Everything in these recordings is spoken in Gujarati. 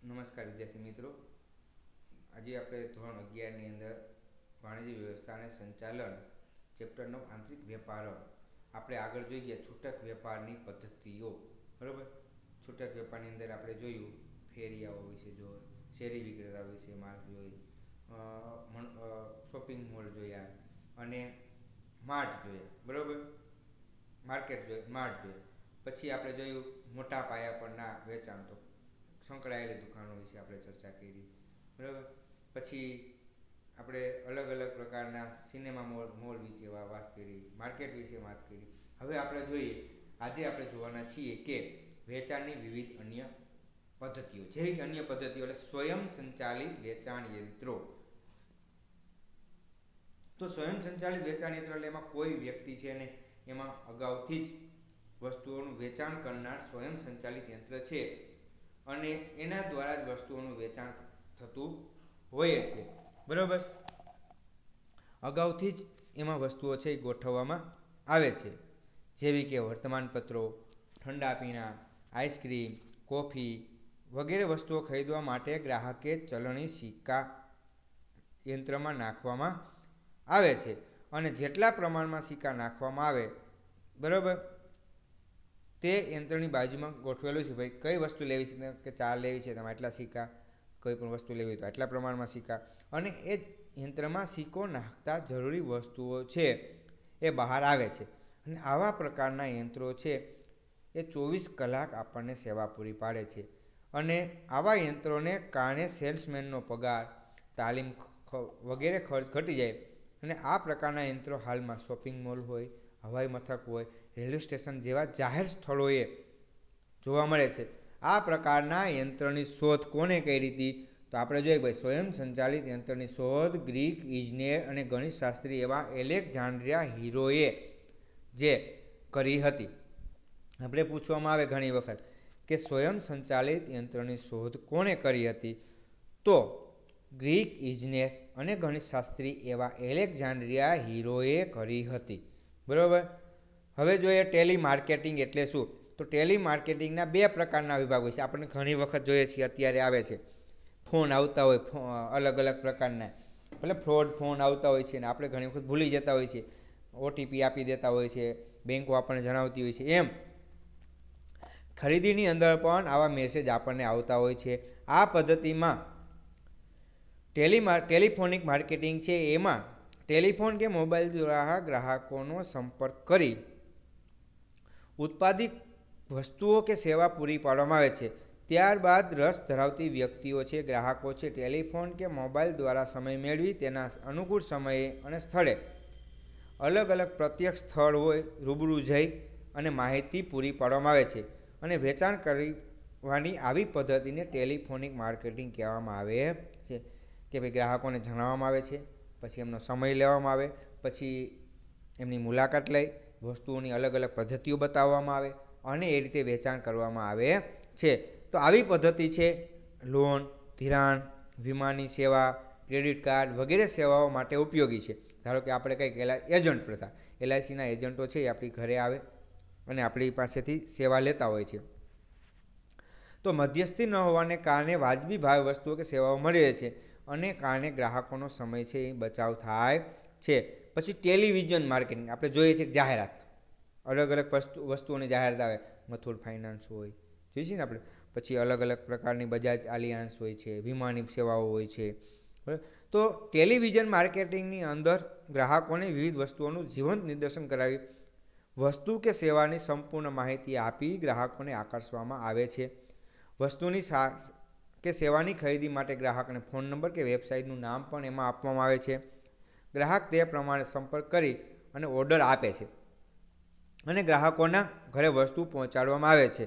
નમસ્કાર વિદ્યાર્થી મિત્રો, આજે આપણે ધોરણ 11 ની અંદર વાણિજ્ય વ્યવસ્થા અને સંચાલન ચેપ્ટર 9 આંતરિક વેપાર આપણે આગળ જોઈ ગયા છૂટક વેપારની પદ્ધતિઓ. બરાબર, છૂટક વેપારની અંદર આપણે જોયું ફેરિયાઓ વિશે જોયું, શેરી વિક્રેતા વિશે માર્ક જોઈ, શોપિંગ મોલ જોયા અને માર્ટ જોયા. બરાબર, માર્ટ જોયા. પછી આપણે જોયું મોટા પાયા પરના વેચાણ, તો સંકળાયેલી દુકાનો વિશે આપણે ચર્ચા કરી. બરાબર, પછી આપણે અલગ અલગ પ્રકારના સિનેમા મોલ વિશે વાત કરી, માર્કેટ વિશે વાત કરી. હવે આપણે જોઈએ, આજે આપણે જોવાના છીએ કે વેચાણની વિવિધ અન્ય પદ્ધતિઓ. જેવી કે અન્ય પદ્ધતિઓ એટલે સ્વયં સંચાલિત વેચાણ યંત્રો. તો સ્વયં સંચાલિત વેચાણ યંત્ર એટલે એમાં કોઈ વ્યક્તિ છે ને એમાં અગાઉથી જ વસ્તુઓનું વેચાણ કરનાર સ્વયં સંચાલિત યંત્ર છે અને એના દ્વારા જ વસ્તુઓનું વેચાણ થતું હોય છે. બરાબર, અગાઉથી જ એમાં વસ્તુઓ છે એ ગોઠવવામાં આવે છે. જેવી કે વર્તમાનપત્રો, ઠંડા પીણા, આઈસ્ક્રીમ, કોફી વગેરે વસ્તુઓ ખરીદવા માટે ગ્રાહકે ચલણી સિક્કા યંત્રમાં નાખવામાં આવે છે અને જેટલા પ્રમાણમાં સિક્કા નાખવામાં આવે, બરાબર, તે યંત્રની બાજુમાં ગોઠવેલું છે. ભાઈ કઈ વસ્તુ લેવી છે, કે 4 લેવી છે, તમે આટલા સિક્કા, કોઈ પણ વસ્તુ લેવી તો આટલા પ્રમાણમાં સિક્કા, અને એ યંત્રમાં સિક્કો નાખતા જરૂરી વસ્તુઓ છે એ બહાર આવે છે. અને આવા પ્રકારના યંત્રો છે એ 24 કલાક આપણને સેવા પૂરી પાડે છે. અને આવા યંત્રોને કારણે સેલ્સમેનનો પગાર, તાલીમ વગેરે ખર્ચ ઘટી જાય. અને આ પ્રકારના યંત્રો હાલમાં શોપિંગ મોલ હોય, હવાઈ મથક હોય, રેલવે સ્ટેશન જેવા જાહેર સ્થળોએ જોવા મળે છે. આ પ્રકારના યંત્રની શોધ કોને કરી હતી? તો આપણે જોઈએ ભાઈ, સ્વયં સંચાલિત યંત્રની શોધ ગ્રીક ઇજનેર અને ગણિતશાસ્ત્રી એવા એલેક્ઝાન્ડ્રિયા હીરોએ જે કરી હતી. આપણે પૂછવામાં આવે ઘણી વખત કે સ્વયં સંચાલિત યંત્રની શોધ કોણે કરી હતી? તો ગ્રીક ઇજનેર અને ગણિતશાસ્ત્રી એવા એલેક્ઝાન્ડ્રિયા હીરોએ કરી હતી. બરાબર, હવે જોઈએ ટેલી માર્કેટિંગ એટલે શું? તો ટેલી માર્કેટિંગના 2 પ્રકારના વિભાગ હોય છે. આપણને ઘણી વખત જોઈએ છીએ, અત્યારે આવે છે, ફોન આવતા હોય અલગ અલગ પ્રકારના, એટલે ફ્રોડ ફોન આવતા હોય છે ને આપણે ઘણી વખત ભૂલી જતા હોય છે, ઓટીપી આપી દેતા હોય છે, બેંકો આપણને જણાવતી હોય છે. એમ ખરીદીની અંદર પણ આવા મેસેજ આપણને આવતા હોય છે. આ પદ્ધતિમાં ટેલિફોનિક માર્કેટિંગ છે, એમાં ટેલિફોન કે મોબાઈલ દ્વારા ગ્રાહકોનો સંપર્ક કરી ઉત્પાદિત વસ્તુઓ કે સેવા પૂરી પાડવામાં આવે છે. ત્યારબાદ રસ ધરાવતી વ્યક્તિઓ છે, ગ્રાહકો છે, ટેલિફોન કે મોબાઈલ દ્વારા સમય મેળવી તેના અનુકૂળ સમયે અને સ્થળે અલગ અલગ પ્રત્યક્ષ સ્થળ હોય રૂબરૂ જઈ અને માહિતી પૂરી પાડવામાં આવે છે. અને વેચાણ કરવાની આવી પદ્ધતિને ટેલિફોનિક માર્કેટિંગ કહેવામાં આવે છે. કે ભાઈ ગ્રાહકોને જણાવવામાં આવે છે, પછી એમનો સમય લેવામાં આવે, પછી એમની મુલાકાત લઈ વસ્તુઓની અલગ અલગ પદ્ધતિઓ બતાવવામાં આવે અને એ રીતે વેચાણ કરવામાં આવે છે. તો આવી પદ્ધતિ છે લોન, ધિરાણ, વીમાની સેવા, ક્રેડિટ કાર્ડ વગેરે સેવાઓ માટે ઉપયોગી છે. ધારો કે આપણે કંઈક એજન્ટ પ્રથા, LICના એજન્ટો છે એ આપણી ઘરે આવે અને આપણી પાસેથી સેવા લેતા હોય છે. તો મધ્યસ્થી ન હોવાને કારણે વાજબી ભાવે વસ્તુઓ કે સેવાઓ મળી રહે છે અને કારણે ગ્રાહકોનો સમય છે એ બચાવ થાય છે. પછી ટેલિવિઝન માર્કેટિંગ આપણે જોઈએ છીએ, જાહેરાત, અલગ અલગ વસ્તુઓની જાહેરાત આવે, મથુર ફાઇનાન્સ હોય, જોઈએ છીએ ને આપણે, પછી અલગ અલગ પ્રકારની બજાજ આલિયાન્સ હોય છે, વીમાની સેવાઓ હોય છે. બરાબર, તો ટેલિવિઝન માર્કેટિંગની અંદર ગ્રાહકોને વિવિધ વસ્તુઓનું જીવંત નિદર્શન કરાવી વસ્તુ કે સેવાની સંપૂર્ણ માહિતી આપી ગ્રાહકોને આકર્ષવામાં આવે છે. વસ્તુની કે સેવાની ખરીદી માટે ગ્રાહકને ફોન નંબર કે વેબસાઇટનું નામ પણ એમાં આપવામાં આવે છે. ગ્રાહક તે પ્રમાણે સંપર્ક કરી અને ઓર્ડર આપે છે અને ગ્રાહકોના ઘરે વસ્તુ પહોંચાડવામાં આવે છે.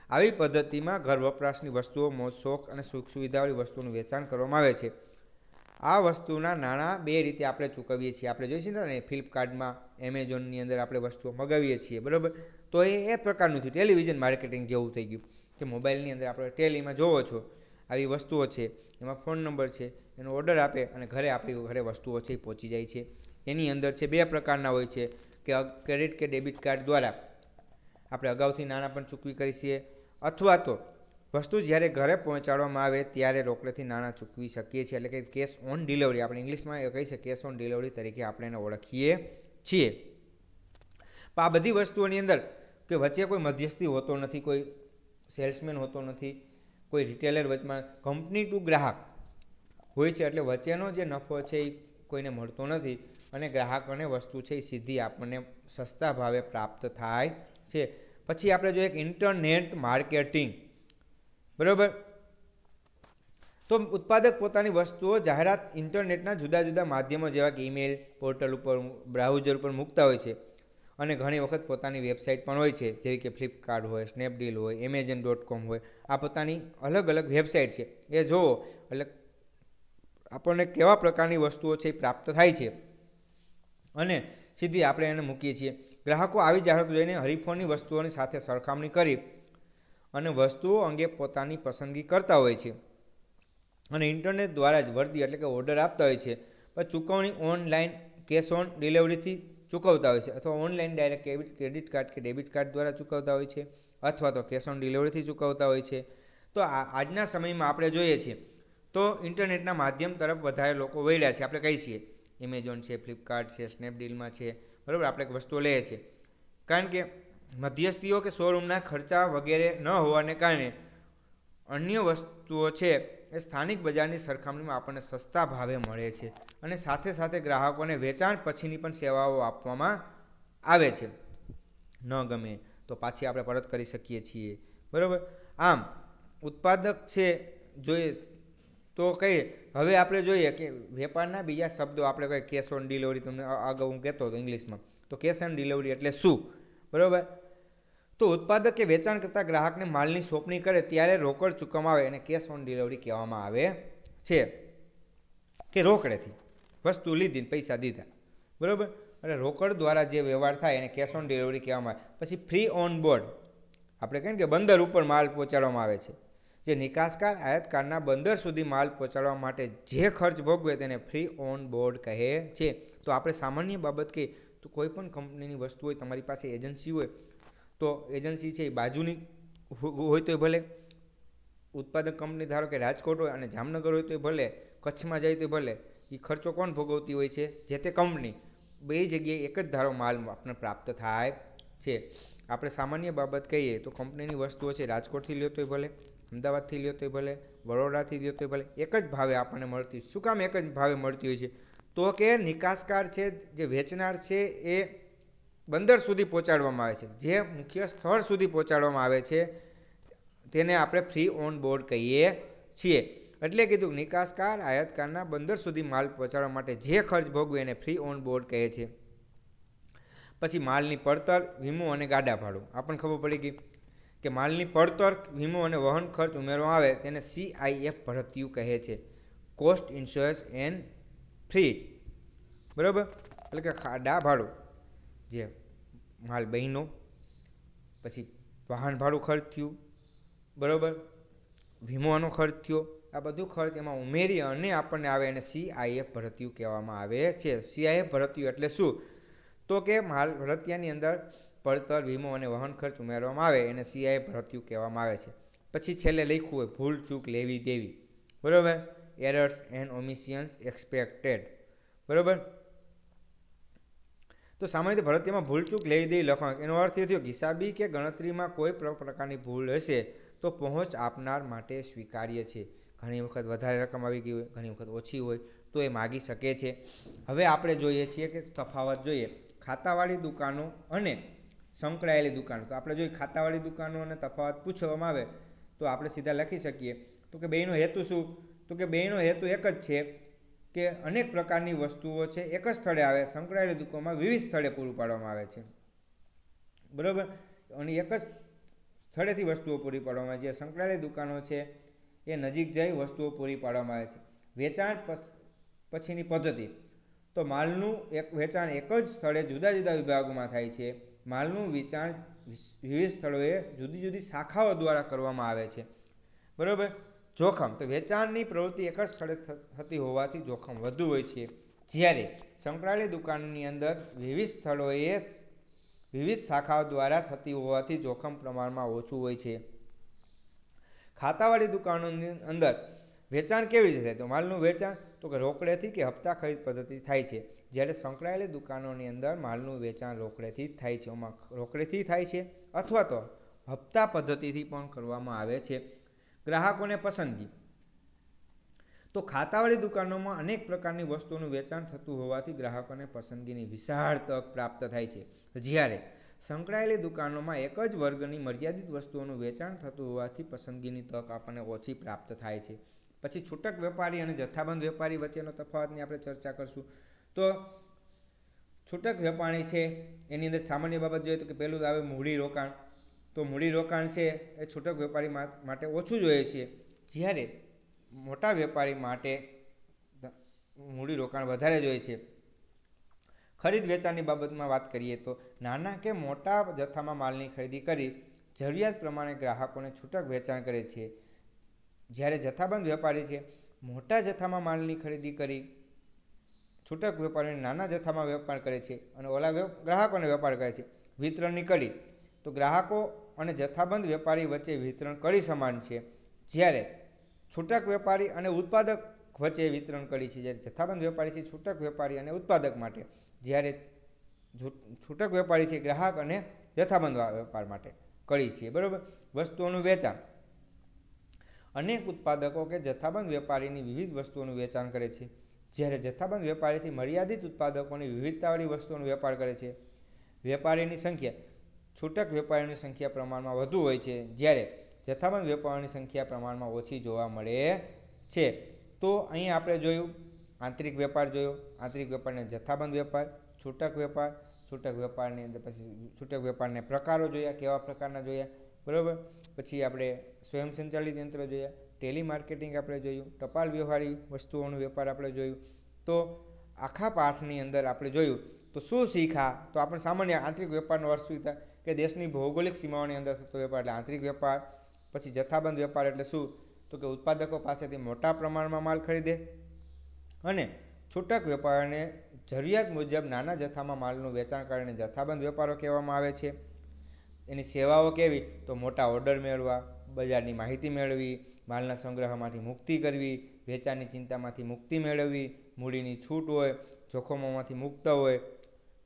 આવી પદ્ધતિમાં ઘર વપરાશની વસ્તુઓ, મોજ શોખ અને સુખ સુવિધાવાળી વસ્તુઓનું વેચાણ કરવામાં આવે છે. આ વસ્તુના નાણાં 2 રીતે આપણે ચૂકવીએ છીએ. આપણે જોઈશું ને ફ્લિપકાર્ટમાં, એમેઝોનની અંદર આપણે વસ્તુઓ મગાવીએ છીએ. બરાબર, તો એ પ્રકારનું થયું, ટેલિવિઝન માર્કેટિંગ જેવું થઈ ગયું કે મોબાઈલની અંદર આપણે ટેલીમાં જોવો છો આવી વસ્તુઓ છે, એમાં ફોન નંબર છે, એનો ઓર્ડર આપે અને આપણી ઘરે વસ્તુઓ છે એ પહોંચી જાય છે. એની અંદર છે 2 પ્રકારના હોય છે કે ક્રેડિટ કે ડેબિટ કાર્ડ દ્વારા આપણે અગાઉથી નાણાં પણ ચૂકવી કરી છીએ, અથવા તો વસ્તુ જ્યારે ઘરે પહોંચાડવામાં આવે ત્યારે રોકડેથી નાણાં ચૂકવી શકીએ છીએ, એટલે કે કેશ ઓન ડિલિવરી, આપણે ઇંગ્લિશમાં એ કહી છે કેશ ઓન ડિલિવરી તરીકે આપણે એને ઓળખીએ છીએ. પણ આ બધી વસ્તુઓની અંદર કે વચ્ચે કોઈ મધ્યસ્થી હોતો નથી, કોઈ સેલ્સમેન હોતો નથી, કોઈ રિટેલર વચમાં, કંપની ટુ ગ્રાહક હોય છે, એટલે વચ્ચેનો જે નફો છે એ કોઈને મળતો નથી અને ગ્રાહકોને વસ્તુ છે એ સીધી આપણને સસ્તા ભાવે પ્રાપ્ત થાય છે. પછી આપણે જોઈએ કે ઇન્ટરનેટ માર્કેટિંગ, બરાબર. તો ઉત્પાદક પોતાની વસ્તુઓ જાહેરાત ઇન્ટરનેટના જુદા જુદા માધ્યમો જેવા કે ઈમેલ, પોર્ટલ ઉપર, બ્રાઉઝર ઉપર મૂકતા હોય છે અને ઘણી વખત પોતાની વેબસાઇટ પણ હોય છે, જેવી કે ફ્લિપકાર્ટ હોય, સ્નેપડીલ હોય, Amazon.com હોય. આ પોતાની અલગ અલગ વેબસાઇટ છે. એ જોવો એટલે આપણને કેવા પ્રકારની વસ્તુઓ છે એ પ્રાપ્ત થાય છે અને સીધી આપણે એને મૂકીએ છીએ. ગ્રાહકો આવી જાહેરાતો જોઈને હરીફોની વસ્તુઓની સાથે સરખામણી કરી અને વસ્તુઓ અંગે પોતાની પસંદગી કરતા હોય છે અને ઇન્ટરનેટ દ્વારા જ વર્દી એટલે કે ઓર્ડર આપતા હોય છે. પછી ચૂકવણી ઓનલાઈન કેશ ઓન ડિલિવરીથી ચૂકવતા હોય છે, અથવા ઓનલાઈન ડાયરેક્ટ ક્રેડિટ કાર્ડ કે ડેબિટ કાર્ડ દ્વારા ચૂકવતા હોય છે, અથવા તો કેશ ઓન ડિલિવરીથી ચૂકવતા હોય છે. તો આજના સમયમાં આપણે જોઈએ છીએ તો ઇન્ટરનેટના માધ્યમ તરફ વધારે લોકો વળ્યા છે. આપણે કહીએ છીએ એમેઝોન છે, ફ્લિપકાર્ટ છે, સ્નેપડીલમાં છે, બરાબર. આપણે એક વસ્તુઓ લઈએ છીએ કારણ કે મધ્યસ્થીઓ કે શોરૂમના ખર્ચા વગેરે ન હોવાને કારણે અન્ય વસ્તુઓ છે એ સ્થાનિક બજારની સરખામણીમાં આપણને સસ્તા ભાવે મળે છે અને સાથે સાથે ગ્રાહકોને વેચાણ પછીની પણ સેવાઓ આપવામાં આવે છે. ન ગમે તો પાછી આપણે પરત કરી શકીએ છીએ, બરાબર. આમ ઉત્પાદક છે જોઈએ તો કહીએ, હવે આપણે જોઈએ કે વેપારના બીજા શબ્દો આપણે કહીએ કેશ ઓન ડિલિવરી, તમને અગાઉ હું કહેતો હતો ઇંગ્લિશમાં, તો કેશ ઓન ડિલિવરી એટલે શું, બરાબર. તો ઉત્પાદક કે વેચાણ કરતા ગ્રાહકને માલની સોંપણી કરે ત્યારે રોકડ ચૂકવવામાં આવે એને કેશ ઓન ડિલિવરી કહેવામાં આવે છે, કે રોકડેથી વસ્તુ લીધી પૈસા દીધા, બરાબર. એટલે રોકડ દ્વારા જે વ્યવહાર થાય એને કેશ ઓન ડિલિવરી કહેવામાં આવે. પછી ફ્રી ઓન બોર્ડ, આપણે કહીએ કે બંદર ઉપર માલ પહોંચાડવામાં આવે છે. જે નિકાસકાર આયાતકારના બંદર સુધી માલ પહોંચાડવા માટે જે ખર્ચ ભોગવે તેને ફ્રી ઓન બોર્ડ કહે છે. તો આપણે સામાન્ય બાબત કહીએ તો કોઈ પણ કંપનીની વસ્તુ હોય, તમારી પાસે એજન્સી હોય, તો એજન્સી છે એ બાજુની હોય તોય ભલે, ઉત્પાદક કંપની ધારો કે રાજકોટ હોય અને જામનગર હોય તોય ભલે, કચ્છમાં જાય તો ભલે, એ ખર્ચો કોણ ભોગવતી હોય છે, જે તે કંપની. બે જગ્યાએ એક જ ધારો માલ આપણને પ્રાપ્ત થાય છે. આપણે સામાન્ય બાબત કહીએ તો કંપનીની વસ્તુઓ છે રાજકોટથી લ્યો તોય ભલે, અમદાવાદથી લ્યો તોય ભલે, વડોદરાથી લ્યો તોય ભલે, એક જ ભાવે આપણને મળતી. શું કામ એક જ ભાવે મળતી હોય છે? તો કે નિકાસકાર છે, જે વેચનાર છે, એ બંદર સુધી પહોંચાડવામાં આવે છે, જે મુખ્ય સ્થળ સુધી પહોંચાડવામાં આવે છે તેને આપણે ફ્રી ઓન બોર્ડ કહીએ છીએ. એટલે કીધું નિકાસકાર આયાતકારના બંદર સુધી માલ પહોંચાડવા માટે જે ખર્ચ ભોગવે એને ફ્રી ઓન બોર્ડ કહે છે. પછી માલની પડતર, વીમો અને ગાડા ભાડું. આપણને ખબર પડી ગઈ કે માલની પડતર, વીમો અને વહન ખર્ચ ઉમેરવામાં આવે તેને CIF ભરતીયું કહે છે, કોસ્ટ ઇન્સ્યોરન્સ એન્ડ ફ્રી, બરાબર. એટલે કે ગાડા ભાડું, જે માલ બહેનો, પછી વાહન ભાડું ખર્ચ થયું, બરાબર, વીમોનો ખર્ચ થયો, આ બધું ખર્ચ એમાં ઉમેરી અને આપણને આવે એને CIF ભરતીયું કહેવામાં આવે છે. CIF ભરતીયું એટલે શું? તો કે માલ ભરતીયાની અંદર પડતર, વીમો અને વહન ખર્ચ ઉમેરવામાં આવે એને CIF ભરતીયું કહેવામાં આવે છે. પછી છેલ્લે લખ્યું હોય ભૂલ ચૂક લેવી દેવી, બરાબર, એરર્સ એન્ડ ઓમિશન્સ એક્સપેક્ટેડ, બરાબર. તો સામાન્ય રીતે ભરતીયમાં ભૂલચૂક લેવી દેવી લખવાનું, એનો અર્થ એ થયો કે હિસાબી કે ગણતરીમાં કોઈ પ્રકારની ભૂલ હશે તો પહોંચ આપનાર માટે સ્વીકાર્ય છે. ઘણી વખત વધારે રકમ આવી ગઈ હોય, ઘણી વખત ઓછી હોય તો એ માગી શકે છે. હવે આપણે જોઈએ છીએ કે તફાવત જોઈએ ખાતાવાળી દુકાનો અને સંકળાયેલી દુકાનો. તો આપણે જોઈએ ખાતાવાળી દુકાનો અને તફાવત પૂછવામાં આવે તો આપણે સીધા લખી શકીએ તો કે બેયનો હેતુ શું? તો કે બેયનો હેતુ એક જ છે કે અનેક પ્રકારની વસ્તુઓ છે એક જ સ્થળે આવે, સંકળાયેલી દુકાનમાં વિવિધ સ્થળે પૂરું પાડવામાં આવે છે, બરાબર. અને એક જ સ્થળેથી વસ્તુઓ પૂરી પાડવામાં આવે છે. સંકળાયેલી દુકાનો છે એ નજીક જઈ વસ્તુઓ પૂરી પાડવામાં આવે છે. વેચાણ પછીની પદ્ધતિ, તો માલનું વેચાણ એક જ સ્થળે જુદા જુદા વિભાગોમાં થાય છે. માલનું વેચાણ વિવિધ સ્થળોએ જુદી જુદી શાખાઓ દ્વારા કરવામાં આવે છે, બરાબર. જોખમ, તો વેચાણની પ્રવૃત્તિ એક જ સ્થળે થતી હોવાથી જોખમ વધુ હોય છે, જ્યારે સંકળાયેલી દુકાનની અંદર વિવિધ સ્થળોએ વિવિધ શાખાઓ દ્વારા થતી હોવાથી જોખમ પ્રમાણમાં ઓછું હોય છે. ખાતાવાળી દુકાનોની અંદર વેચાણ કેવી રીતે થાય? તો માલનું વેચાણ તો કે રોકડેથી કે હપ્તા ખરીદ પદ્ધતિ થાય છે, જ્યારે સંકળાયેલી દુકાનોની અંદર માલનું વેચાણ રોકડેથી જ થાય છે. એમાં રોકડેથી થાય છે અથવા તો હપ્તા પદ્ધતિથી પણ કરવામાં આવે છે. ગ્રાહકોને પસંદગી તો ખાતાવાળી દુકાનોમાં અનેક પ્રકારની વસ્તુઓનું વેચાણ થતું હોવાથી ગ્રાહકોને પસંદગીની વિશાળ તક પ્રાપ્ત થાય છે, જ્યારે સંકળાયેલી દુકાનોમાં એક જ વર્ગની મર્યાદિત વસ્તુઓનું વેચાણ થતું હોવાથી પસંદગીની તક આપણને ઓછી પ્રાપ્ત થાય છે. પછી છૂટક વેપારી અને જથ્થાબંધ વેપારી વચ્ચેનો તફાવતની આપણે ચર્ચા કરશું. તો છૂટક વેપારી છે એની અંદર સામાન્ય બાબત જોઈએ તો કે પહેલું આવે મૂડી રોકાણ. તો મૂડી રોકાણ છે એ છૂટક વેપારી માટે ઓછું જોઈએ છે, જ્યારે મોટા વેપારી માટે મૂડી રોકાણ વધારે જોઈએ છે. ખરીદ વેચાણની બાબતમાં વાત કરીએ તો નાના કે મોટા જથ્થામાં માલની ખરીદી કરી જરૂરિયાત પ્રમાણે ગ્રાહકોને છૂટક વેચાણ કરે છે, જ્યારે જથ્થાબંધ વેપારી છે મોટા જથ્થામાં માલની ખરીદી કરી છૂટક વેપારીને નાના જથ્થામાં વેપાર કરે છે અને ઓલા ગ્રાહકોને વેપાર કરે છે. વિતરણની કડી તો ગ્રાહકો અને જથ્થાબંધ વેપારી વચ્ચે વિતરણ કડી સમાન છે, જ્યારે છૂટક વેપારી અને ઉત્પાદક વચ્ચે વિતરણ કડી છે. જ્યારે જથ્થાબંધ વેપારી છે છૂટક વેપારી અને ઉત્પાદક માટે, જ્યારે છૂટક વેપારી છે ગ્રાહક અને જથ્થાબંધ વેપાર માટે કડી છે. બરાબર. વસ્તુઓનું વેચાણ અનેક ઉત્પાદકો કે જથ્થાબંધ વેપારીની વિવિધ વસ્તુઓનું વેચાણ કરે છે, જ્યારે જથ્થાબંધ વેપારીથી મર્યાદિત ઉત્પાદકોની વિવિધતાવાળી વસ્તુઓનો વેપાર કરે છે. વેપારીની સંખ્યા છૂટક વેપારીની સંખ્યા પ્રમાણમાં વધુ હોય છે, જ્યારે જથ્થાબંધ વેપારીની સંખ્યા પ્રમાણમાં ઓછી જોવા મળે છે. તો અહીં આપણે જોયું આંતરિક વેપાર જોયો, આંતરિક વેપારને જથ્થાબંધ વેપાર, છૂટક વેપાર, છૂટક વેપારની અંદર પછી છૂટક વેપારને પ્રકારો જોયા, કેવા પ્રકારના જોયા. બરાબર. પછી આપણે સ્વયં સંચાલિત યંત્ર જોયા, ટેલી માર્કેટિંગ આપણે જોયું, ટપાલ વ્યવહારી વસ્તુઓનો વેપાર આપણે જોયું. તો આખા પાઠની અંદર આપણે જોયું તો શું શીખા? તો આપણે સામાન્ય આંતરિક વેપારનો અર્થ શું થાય કે દેશની ભૌગોલિક સીમાઓની અંદર થતો વેપાર એટલે આંતરિક વેપાર. પછી જથ્થાબંધ વેપાર એટલે શું? તો કે ઉત્પાદકો પાસેથી મોટા પ્રમાણમાં માલ ખરીદે, અને છૂટક વેપારને જરૂરિયાત મુજબ નાના જથ્થામાં માલનું વેચાણ કરીને જથ્થાબંધ વેપારો કહેવામાં આવે છે. એની સેવાઓ કેવી? તો મોટા ઓર્ડર મેળવવા, બજારની માહિતી મેળવવી, માલના સંગ્રહમાંથી મુક્તિ કરવી, વેચાણની ચિંતામાંથી મુક્તિ મેળવવી, મૂડીની છૂટ હોય, જોખમોમાંથી મુક્ત હોય.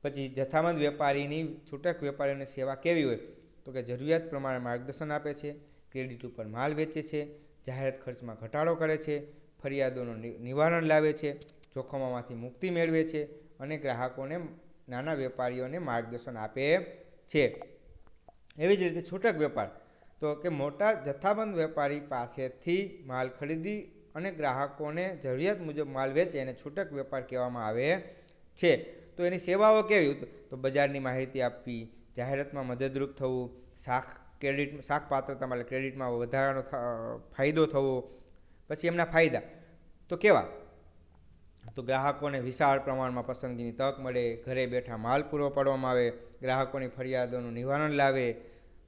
પછી જથ્થાબંધ વેપારીની છૂટક વેપારીની સેવા કેવી હોય? તો કે જરૂરિયાત પ્રમાણે માર્ગદર્શન આપે છે, ક્રેડિટ ઉપર માલ વેચે છે, જાહેરાત ખર્ચમાં ઘટાડો કરે છે, ફરિયાદોનું નિવારણ લાવે છે, જોખમોમાંથી મુક્તિ મેળવે છે અને ગ્રાહકોને નાના વેપારીઓને માર્ગદર્શન આપે છે. એવી જ રીતે છૂટક વેપાર તો કે મોટા જથ્થાબંધ વેપારી પાસેથી માલ ખરીદી અને ગ્રાહકોને જરૂરિયાત મુજબ માલ વેચે એને છૂટક વેપાર કહેવામાં આવે છે. તો એની સેવાઓ કેવી? તો બજારની માહિતી આપવી, જાહેરાતમાં મદદરૂપ થવું, શાક પાત્રતામાં એટલે ક્રેડિટમાં વધારાનો ફાયદો થવો. પછી એમના ફાયદા તો કેવા? તો ગ્રાહકોને વિશાળ પ્રમાણમાં પસંદગીની તક મળે, ઘરે બેઠા માલ પૂરો પાડવામાં આવે, ગ્રાહકોની ફરિયાદોનું નિવારણ લાવે,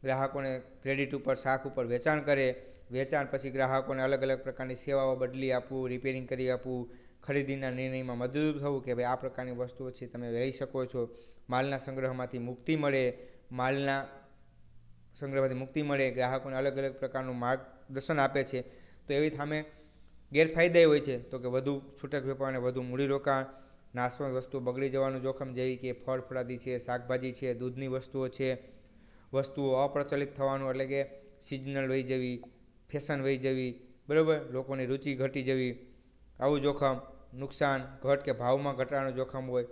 ગ્રાહકોને ક્રેડિટ ઉપર શાક ઉપર વેચાણ કરે, વેચાણ પછી ગ્રાહકોને અલગ અલગ પ્રકારની સેવાઓ બદલી આપવું, રિપેરિંગ કરી આપવું, ખરીદીના નિર્ણયમાં મદદરૂપ થવું કે ભાઈ આ પ્રકારની વસ્તુઓ છે તમે લઈ શકો છો. માલના સંગ્રહમાંથી મુક્તિ મળે, માલના સંગ્રહમાંથી મુક્તિ મળે, ગ્રાહકોને અલગ અલગ પ્રકારનું માર્ગદર્શન આપે છે. તો એવી સામે ગેરફાયદા હોય છે તો કે વધુ છૂટક વેપારને વધુ મૂડીરોકાણ, નાશવંત વસ્તુઓ બગડી જવાનું જોખમ જેવી કે ફળ ફળાદી છે, શાકભાજી છે, દૂધની વસ્તુઓ છે, વસ્તુઓ અપ્રચલિત થવાનું એટલે કે સિઝનલ વહી જવી, ફેશન વહી જવી, બરાબર, લોકોની રુચિ ઘટી જવી, આવું જોખમ, નુકસાન, ઘટ કે ભાવમાં ઘટાડાનું જોખમ હોય,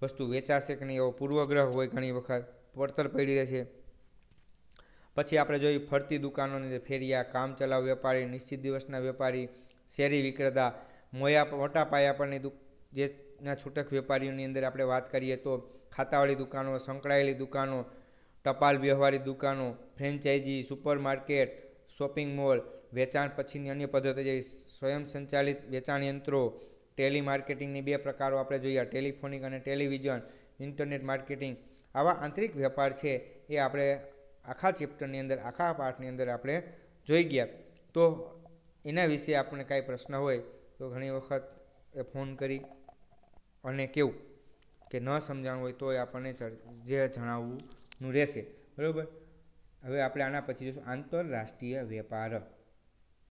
વસ્તુ વેચાશે કે નહીં એવો પૂર્વગ્રહ હોય, ઘણી વખત પડતર પડી રહે છે. પછી આપણે જોયું ફરતી દુકાનોની અંદર ફેરિયા, કામ ચલાવ વેપારી, નિશ્ચિત દિવસના વેપારી, શેરી વિક્રેતા, મોટા પાયા પરની જે છૂટક વેપારીઓની અંદર આપણે વાત કરીએ તો ખાતાવાળી દુકાનો, સંકળાયેલી દુકાનો, ટપાલ વ્યવહારી દુકાનો, franchisee, super market, shopping mall, વેચાણ પછીની અન્ય પદ્ધતિ જેવી સ્વયં સંચાલિત વેચાણ યંત્રો, ટેલી માર્કેટિંગની બે પ્રકારો આપણે જોયા, ટેલિફોનિક અને ટેલિવિઝન, ઇન્ટરનેટ માર્કેટિંગ. આવા આંતરિક વેપાર છે એ આપણે આખા ચેપ્ટરની અંદર, આખા પાઠની અંદર આપણે જોઈ ગયા. તો એના વિશે આપણને કાંઈ પ્રશ્ન હોય તો ઘણી વખત એ ફોન કરી અને કેવું કે ન સમજાણું હોય તો આપણને જે જણાવવું રહેશે. બરાબર. હવે આપણે આના પછી જોઈશું આંતરરાષ્ટ્રીય વેપાર.